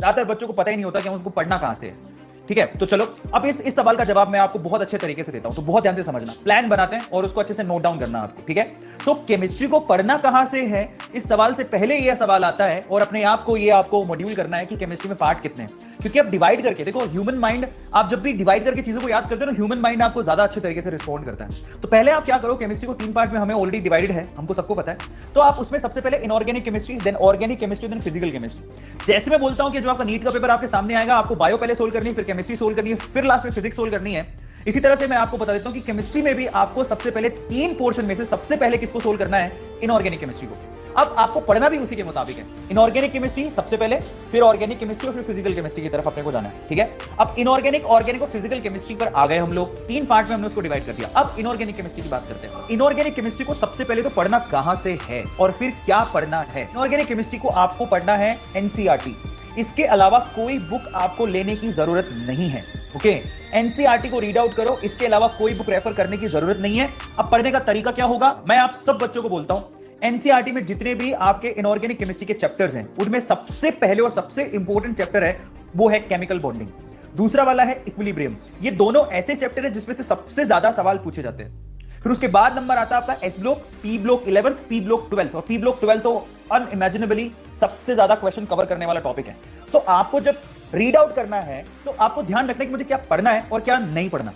ज्यादातर बच्चों को पता ही नहीं होता कि हम उसको पढ़ना कहां से है। ठीक है, तो चलो अब इस सवाल का जवाब मैं आपको बहुत अच्छे तरीके से देता हूं, तो बहुत ध्यान से समझना, प्लान बनाते हैं और उसको अच्छे से नोट डाउन करना आपको। ठीक है, सो केमिस्ट्री को पढ़ना कहां से है, इस सवाल से पहले यह सवाल आता है और अपने आप को ये आपको मॉड्यूल करना है कि केमिस्ट्री में पार्ट कितने हैं। क्योंकि आप डिवाइड करके देखो, ह्यूमन माइंड, आप जब भी डिवाइड करके चीजों को याद करते हो ना, ह्यूमन माइंड आपको ज्यादा अच्छे तरीके से रिस्पॉन्ड करता है। तो पहले आप क्या करो, केमिस्ट्री को 3 पार्ट में हमें ऑलरेडी डिवाइडेड है, हमको सबको पता है। तो आप उसमें सबसे पहले inorganic chemistry, then organic chemistry, then physical chemistry. जैसे मैं बोलता हूं कि जो आपका नीट का पेपर आपके सामने आएगा, आपको बायो पहले सोल्व करनी है, फिर केमिस्ट्री सोल्व करनी है, फिर लास्ट में फिजिक्स सोल्व करनी है। इसी तरह से मैं आपको बता देता हूं कि केमिस्ट्री में भी आपको सबसे पहले 3 पोर्शन में से सबसे पहले किसको सोल्व करना है, इनऑर्गेनिक केमिस्ट्री को। अब आपको पढ़ना भी उसी के मुताबिक है, इनऑर्गेनिक केमिस्ट्री सबसे पहले, फिर ऑर्गेनिक केमिस्ट्री और फिर फिजिकल केमिस्ट्री की तरफ अपने को जाना है। ठीक है, अब इनऑर्गेनिक, ऑर्गेनिक और फिजिकल केमिस्ट्री पर आ गए हम लोग, 3 पार्ट में हमने उसको डिवाइड कर दिया। अब इनऑर्गेनिक केमिस्ट्री की बात करते हैं। इनऑर्गेनिक केमिस्ट्री को सबसे पहले तो पढ़ना कहां से है और फिर क्या पढ़ना है। इनऑर्गेनिक केमिस्ट्री को आपको पढ़ना है एनसीईआरटी, इसके अलावा कोई बुक आपको लेने की जरूरत नहीं है। ओके, एनसीईआरटी को रीड आउट करो, इसके अलावा कोई बुक रेफर करने की जरूरत नहीं है। अब पढ़ने का तरीका क्या होगा, मैं आप सब बच्चों को बोलता हूं, एनसीईआरटी में जितने भी आपके इनऑर्गेनिक केमिस्ट्री के चैप्टर्स हैं, उनमें सबसे पहले और सबसे इंपॉर्टेंट चैप्टर है वो है केमिकल बॉन्डिंग, दूसरा वाला है इक्विलिब्रियम। ये दोनों ऐसे चैप्टर हैं जिसमें से सबसे ज्यादा सवाल पूछे जाते हैं। फिर उसके बाद नंबर आता है आपका S block, P block 11th, P block 12th, और पी ब्लॉक 12th तो अनइमेजिनेबली सबसे ज्यादा क्वेश्चन कवर करने वाला टॉपिक है। सो आपको जब रीड आउट करना है तो आपको ध्यान रखना है कि मुझे क्या पढ़ना है और क्या नहीं पढ़ना।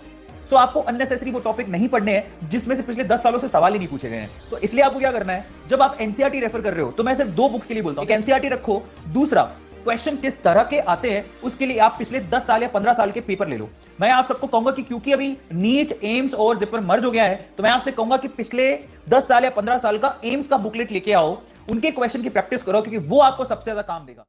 सो आपको अननेसेसरी वो टॉपिक नहीं पढ़ने हैं जिसमें से पिछले 10 सालों से सवाल ही नहीं पूछे गए हैं। तो इसलिए आपको क्या करना है, जब आप एनसीईआरटी रेफर कर रहे हो तो मैं सिर्फ 2 बुक्स के लिए बोलता हूं, एक एनसीईआरटी रखो, दूसरा क्वेश्चन किस तरह के आते हैं उसके लिए आप पिछले 10 साल या 15 साल के पेपर ले लो। मैं आप सबको कहूंगा कि क्योंकि अभी नीट, एम्स और जिपर मर्ज हो गया है, तो मैं आपसे कहूंगा कि पिछले 10 साल या 15 साल का एम्स का बुकलेट लेके आओ, उनके क्वेश्चन की प्रैक्टिस करो, क्योंकि वो आपको सबसे ज्यादा काम देगा।